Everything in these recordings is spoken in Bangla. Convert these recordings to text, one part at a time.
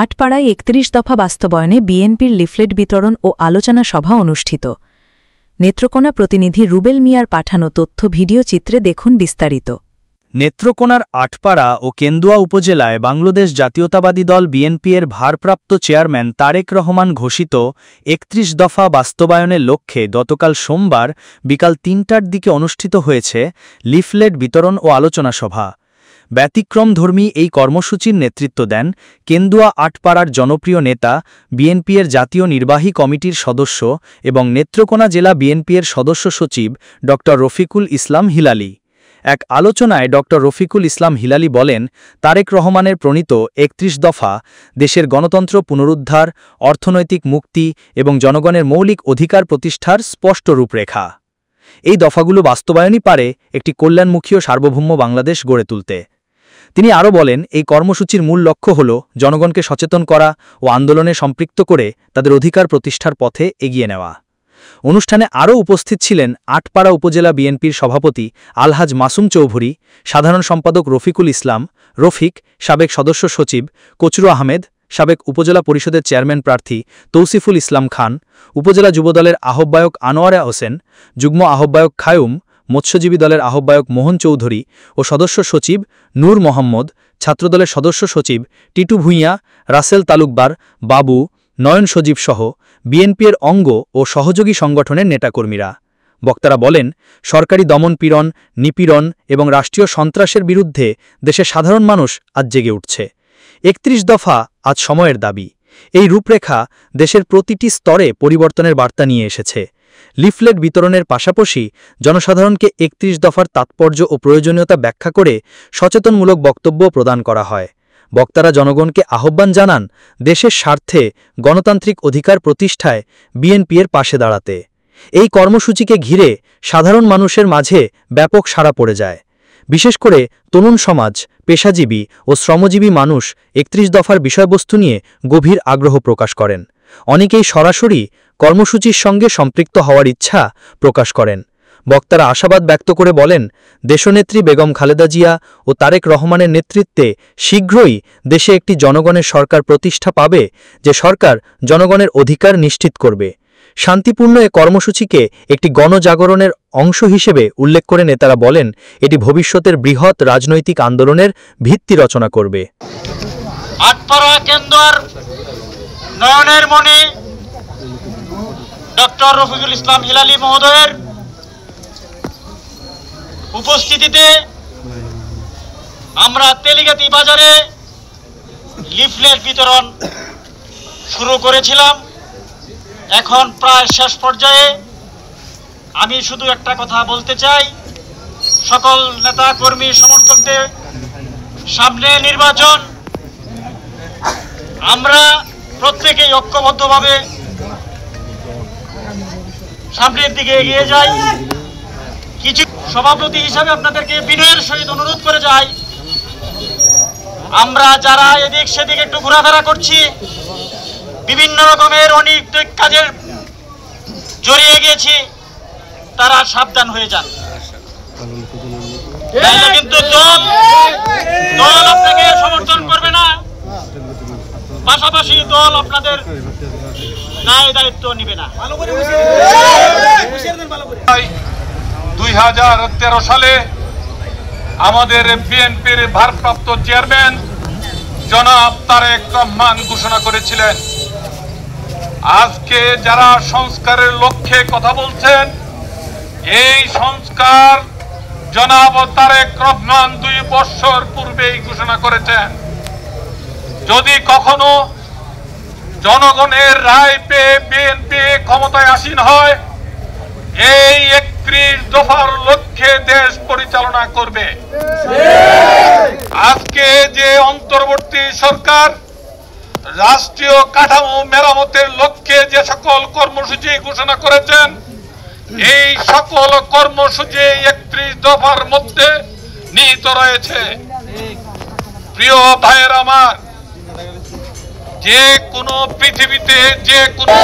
আটপাড়ায় ৩১ দফা বাস্তবায়নে বিএনপির লিফলেট বিতরণ ও আলোচনা সভা অনুষ্ঠিত। নেত্রকোনা প্রতিনিধি রুবেল মিয়ার পাঠানো তথ্য ভিডিও চিত্রে দেখুন বিস্তারিত। নেত্রকোনার আটপাড়া ও কেন্দুয়া উপজেলায় বাংলাদেশ জাতীয়তাবাদী দল বিএনপি-এর ভারপ্রাপ্ত চেয়ারম্যান তারেক রহমান ঘোষিত ৩১ দফা বাস্তবায়নের লক্ষ্যে গতকাল সোমবার বিকাল ৩টার দিকে অনুষ্ঠিত হয়েছে লিফলেট বিতরণ ও আলোচনা সভা। ব্যতিক্রমধর্মী এই কর্মসূচির নেতৃত্ব দেন কেন্দুয়া আটপাড়ার জনপ্রিয় নেতা, বিএনপি-এর জাতীয় নির্বাহী কমিটির সদস্য এবং নেত্রকোনা জেলা বিএনপি-এর সদস্য সচিব ড রফিকুল ইসলাম হিলালি। এক আলোচনায় ড রফিকুল ইসলাম হিলালি বলেন, তারেক রহমানের প্রণীত ৩১ দফা দেশের গণতন্ত্র পুনরুদ্ধার, অর্থনৈতিক মুক্তি এবং জনগণের মৌলিক অধিকার প্রতিষ্ঠার স্পষ্ট রূপরেখা। এই দফাগুলো বাস্তবায়নই পারে একটি কল্যাণমুখী ও সার্বভৌম বাংলাদেশ গড়ে তুলতে। তিনি আরও বলেন, এই কর্মসূচির মূল লক্ষ্য হল জনগণকে সচেতন করা ও আন্দোলনে সম্পৃক্ত করে তাদের অধিকার প্রতিষ্ঠার পথে এগিয়ে নেওয়া। অনুষ্ঠানে আরও উপস্থিত ছিলেন আটপাড়া উপজেলা বিএনপির সভাপতি আলহাজ মাসুম চৌধুরী, সাধারণ সম্পাদক রফিকুল ইসলাম, রফিক, সাবেক সদস্য সচিব কচরু আহমেদ, সাবেক উপজেলা পরিষদের চেয়ারম্যান প্রার্থী তৌসিফুল ইসলাম খান, উপজেলা যুবদলের আহ্বায়ক আনোয়ারা হোসেন, যুগ্ম আহ্বায়ক খায়ুম, মৎস্যজীবী দলের আহ্বায়ক মোহন চৌধুরী ও সদস্য সচিব নূর মোহাম্মদ, ছাত্রদলের সদস্য সচিব টিটু ভূঁইয়া, রাসেল তালুকদার, বাবু, নয়ন সজীব সহ বিএনপির অঙ্গ ও সহযোগী সংগঠনের নেতাকর্মীরা। বক্তারা বলেন, সরকারি দমন-পীড়ন, নিপীড়ন এবং রাষ্ট্রীয় সন্ত্রাসের বিরুদ্ধে দেশের সাধারণ মানুষ আজ জেগে উঠছে। ৩১ দফা আজ সময়ের দাবি। এই রূপরেখা দেশের প্রতিটি স্তরে পরিবর্তনের বার্তা নিয়ে এসেছে। লিফলেট বিতরণের পাশাপাশি জনসাধারণকে ৩১ দফার তাৎপর্য ও প্রয়োজনীয়তা ব্যাখ্যা করে সচেতনমূলক বক্তব্য প্রদান করা হয়। বক্তারা জনগণকে আহ্বান জানান দেশের স্বার্থে গণতান্ত্রিক অধিকার প্রতিষ্ঠায় বিএনপি-এর পাশে দাঁড়াতে। এই কর্মসূচিকে ঘিরে সাধারণ মানুষের মাঝে ব্যাপক সাড়া পড়ে যায়। বিশেষ করে তরুণ সমাজ, পেশাজীবী ও শ্রমজীবী মানুষ ৩১ দফার বিষয়বস্তু নিয়ে গভীর আগ্রহ প্রকাশ করেন। অনেকেই সরাসরি কর্মসূচির সঙ্গে সম্পৃক্ত হওয়ার ইচ্ছা প্রকাশ করেন। বক্তারা আশাবাদ ব্যক্ত করে বলেন, দেশনেত্রী বেগম খালেদা জিয়া ও তারেক রহমানের নেতৃত্বে শীঘ্রই দেশে একটি জনগণের সরকার প্রতিষ্ঠা পাবে, যে সরকার জনগণের অধিকার নিশ্চিত করবে। শান্তিপূর্ণ এ কর্মসূচিকে একটি গণজাগরণের অংশ হিসেবে উল্লেখ করে নেতারা বলেন, এটি ভবিষ্যতের বৃহৎ রাজনৈতিক আন্দোলনের ভিত্তি রচনা করবে। আটপাড়া কেন্দুয়ার নয়নের মণি ডক্টর রফিকুল ইসলাম হিলালি মহোদয়ের উপস্থিতিতে আমরা তেলিগাতি বাজারে লিফলেট বিতরণ শুরু করেছিলাম। এখন প্রায় শেষ পর্যায়ে। আমি শুধু একটা কথা বলতে চাই, সকল নেতা কর্মী সমর্থকদের সামনে নির্বাচন, আমরা প্রত্যেকেই ঐক্যবদ্ধভাবে সামনের দিকে এগিয়ে যাই। কিছু সভাপতি হিসাবে আপনাদেরকে বিনয়ের সহিত অনুরোধ করে যাই, আমরা যারা এদিক সেদিক একটু ঘোরাফেরা করছি, বিভিন্ন রকমের অনৈতিক কাজের জড়িয়ে গেছি, তারা সাবধান হয়ে যান। কিন্তু দল আপনাকে সমর্থন করবে না, পাশাপাশি দল আপনাদের দায় দায়িত্ব নিবে না। 2013 সালে আমাদের বিএনপির ভারপ্রাপ্ত চেয়ারম্যান জনাব তারেক রহমান ঘোষণা করেছিলেন, আজকে যারা সংস্কারের লক্ষ্যে কথা বলছেন, এই সংস্কার জনাব তারেক রহমান 2 বছর পূর্বেই ঘোষণা করেছেন। যদি কখনো জনগণের রায় পেয়ে বিএনপি ক্ষমতায় আসীন হয়, এই ৩১ দফার লক্ষ্যে দেশ পরিচালনা করবে। আজকে যে অন্তর্বর্তী সরকার রাষ্ট্রীয় কাঠামো মেরামতের লক্ষ্যে যে সকল কর্মসূচি ঘোষণা করেছেন, এই সকল কর্মসূচি ৩১ দফার মধ্যে নিহিত রয়েছে। প্রিয় ভাইয়ের আমার, যে কোনো পৃথিবীতে যে কোনো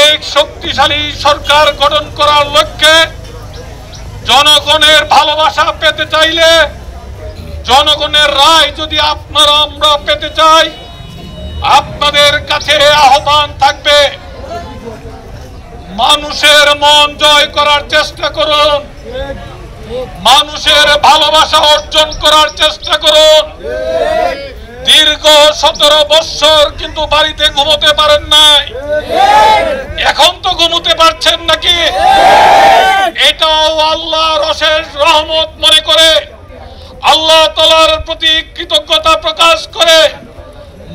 এক শক্তিশালী সরকার গঠন করার লক্ষ্যে জনগণের ভালোবাসা পেতে চাইলে, জনগণের রায় যদি আমরা পেতে চাই, আপনাদের কাছে আহ্বান থাকবে, মানুষের মন জয় করার চেষ্টা করুন, মানুষের ভালোবাসা অর্জন করার চেষ্টা করুন। দীর্ঘ 17 বছর কিন্তু বাড়িতে ঘুমোতে পারেন নাই, এখন তো ঘুমোতে পারছেন নাকি? এটাও আল্লাহর অশেষ রহমত মনে করে, আল্লাহ তাআলার প্রতি কৃতজ্ঞতা প্রকাশ করে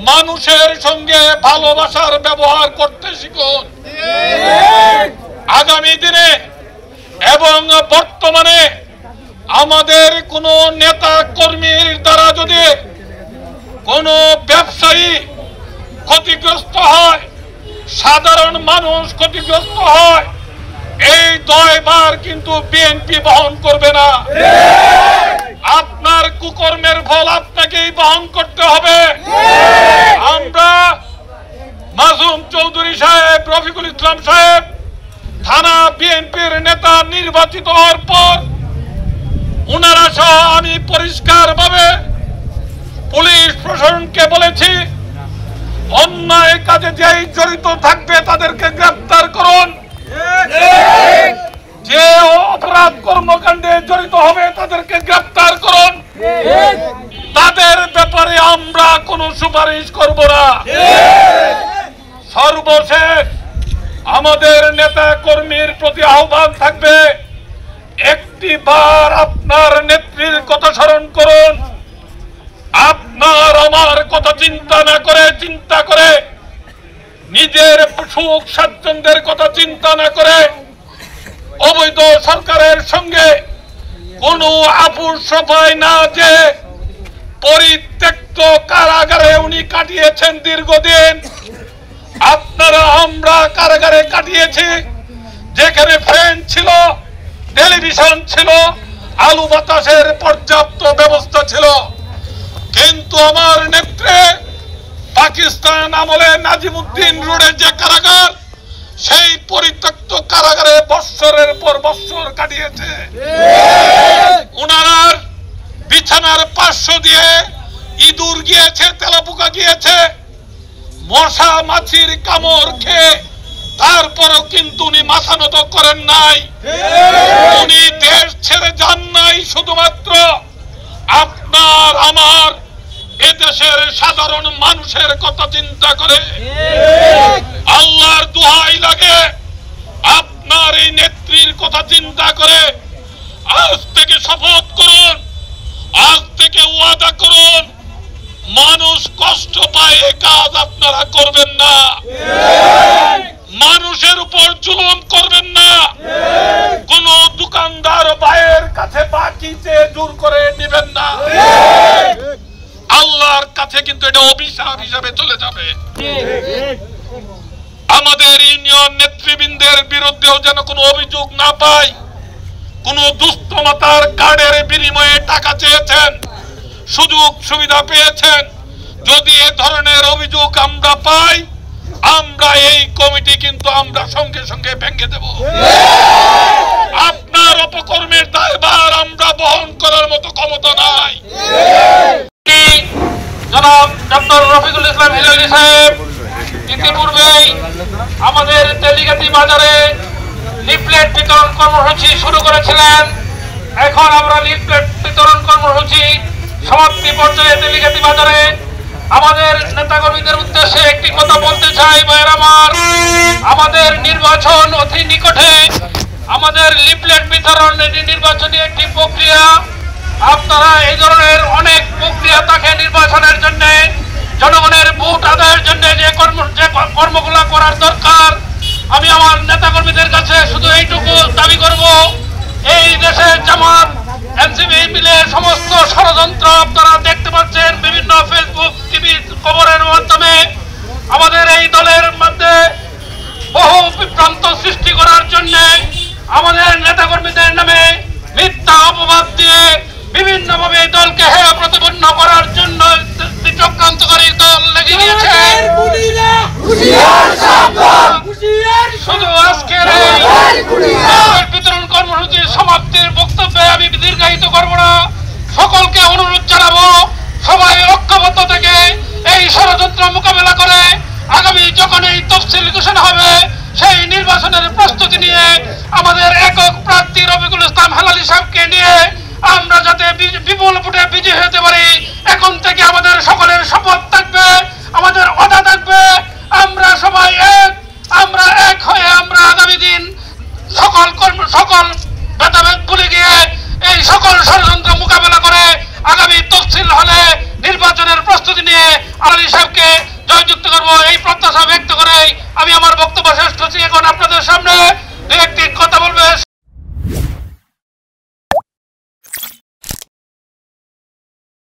মানুষের সঙ্গে ভালোবাসার ব্যবহার করতে শিখুন। আগামী দিনে এবং বর্তমানে আমাদের কোন নেতা কর্মীর দ্বারা যদি কোন ব্যবসায়ী ক্ষতিগ্রস্ত হয়, সাধারণ মানুষ ক্ষতিগ্রস্ত হয়, এই দায়ভার কিন্তু বিএনপি বহন করবে না। আপনার কুকর্মের ফল আপনাকেই বহন করতে হবে। আমরা মাসুম চৌধুরী সাহেব, রফিকুল ইসলাম সাহেব থানা বিএনপির নেতা নির্বাচিত হওয়ার পর উনারা সহ আমি পরিষ্কারভাবে পুলিশ প্রশাসনকে বলেছি, অন্যায় কাজে যেই জড়িত থাকবে তাদেরকে গ্রেফতার করুন, যে অপরাধ কর্মকাণ্ডে জড়িত হবে তাদেরকে গ্রেফতার করুন। তাদের ব্যাপারে আমরা কোনো সুপারিশ করব না। সর্বশেষ আমাদের নেতা কর্মীর প্রতি আহ্বান থাকবে, একটিবার আপনার নেত্রীর কথা স্মরণ করুন। আপনার আমার কথা চিন্তা করে নিজের সুখ স্বাচ্ছন্দ্যের কথা চিন্তা না করে অবৈধ সরকারের সঙ্গে কোনো আপোষ সভায় না যে পরিত্যক্ত কারাগারে উনি কাটিয়েছেন দীর্ঘদিন। আপনারা আমরা কারাগারে কাটিয়েছি, যেখানে ফ্যান ছিল, টেলিভিশন ছিল, আলু বাতাসের পর্যাপ্ত ব্যবস্থা ছিল। কিন্তু আমার নেত্রে পাকিস্তান আমলে নাজিমউদ্দিন রোডে যে কারাগার, সেই পরিত্যক্ত কারাগারে বৎসরের পর বৎসর কাটিয়েছে। উনার বিছানার পার্শ্ব দিয়ে ইঁদুর গিয়েছে, তেলাপোকা গিয়েছে, মশা মাছির কামড় খেয়ে তারপরও কিন্তু উনি মাথা নত করেন নাই। উনি দেশ ছেড়ে যান নাই শুধুমাত্র আপনার আমার এদেশের সাধারণ মানুষের কথা চিন্তা করে। আল্লাহর দোহাই লাগে, আপনার এই নেত্রীর কথা চিন্তা করে আজ থেকে শপথ করুন, আজ থেকে ওয়াদা করুন, মানুষ কষ্ট পায় এই কাজ আপনারা করবেন না, মানুষের উপর জুলুম করবেন না, কোন দোকানদার ভাইয়ের কাছে বাকি চেয়ে জোর করে নেবেন না। আল্লাহর কাছে কিন্তু এটা অভিশাপ হিসাবে চলে যাবে। আমাদের ইউনিয়ন নেতৃবৃন্দের বিরুদ্ধেও যেন কোনো অভিযোগ না পাই, কোন দুস্থমাতার কার্ডের বিনিময়ে টাকা চেয়েছেন, সুযোগ সুবিধা পেয়েছেন, যদি এ ধরনের অভিযোগ আমরা পাই, আমরা এই কমিটি কিন্তু আমরা সঙ্গে সঙ্গে ভেঙে দেব। আপনার অপকর্মের দায়ভার আমরা বহন করার মতো ক্ষমতা নাই। জনাব ডক্টর রফিকুল ইসলাম হিলালী সাহেব ইতিপূর্বেই আমাদের তেলিগাতি বাজারে লিফলেট বিতরণ কর্মসূচি শুরু করেছিলেন। এখন আমরা লিফলেট বিতরণ কর্মসূচি সমাপ্তি পর্যায়ে তেলিগাতি বাজারে আমাদের নেতাকর্মীদের উদ্দেশ্যে একটি কথা বলতে চাই। ভাইয়ের আমার, আমাদের নির্বাচন অতি নিকটে, আমাদের লিফলেট বিতরণ এটি নির্বাচনী একটি প্রক্রিয়া। আপনারা এই ধরনের অনেক প্রক্রিয়া থাকে নির্বাচনের জন্য, জনগণের ভোট আদায়ের জন্য যে কর্মগুলো করার দরকার। আমি আমার নেতাকর্মীদের কাছে শুধু এইটুকু দাবি করব, এই দেশে জামাত এনসিপি মিলে সমস্ত ষড়যন্ত্র আপনারা দেখতে পাচ্ছেন বিভিন্ন ফেসবুক টিভি খবরের মাধ্যমে। আমাদের এই দলের মধ্যে বহু বিভ্রান্ত সৃষ্টি করার জন্য আমাদের নেতাকর্মীদের নামে মিথ্যা অপবাদ দিয়ে বিভিন্নভাবে এই দলকে হেয় প্রতিপন্ন করার জন্য চক্রান্তকারী দল লেগে গিয়েছে। শুধু আজকের বিতরণ কর্মসূচির সমাপ্তির বক্তব্যে আমি দীর্ঘায়িত করব না। সকলকে অনুরোধ জানাবো, সবাই ঐক্যবদ্ধ থেকে এই ষড়যন্ত্র মোকাবেলা করে সকল ভেদাভেদ ভুলে গিয়ে এই সকল ষড়যন্ত্র মোকাবেলা করে আগামী তফসিল হলে নির্বাচনের প্রস্তুতি নিয়ে আলী সাহেবকে জয়যুক্ত করবো এই প্রত্যাশা ব্যক্ত করে আমি আমার বক্তব্য শেষ করছি। এখন আপনাদের সামনে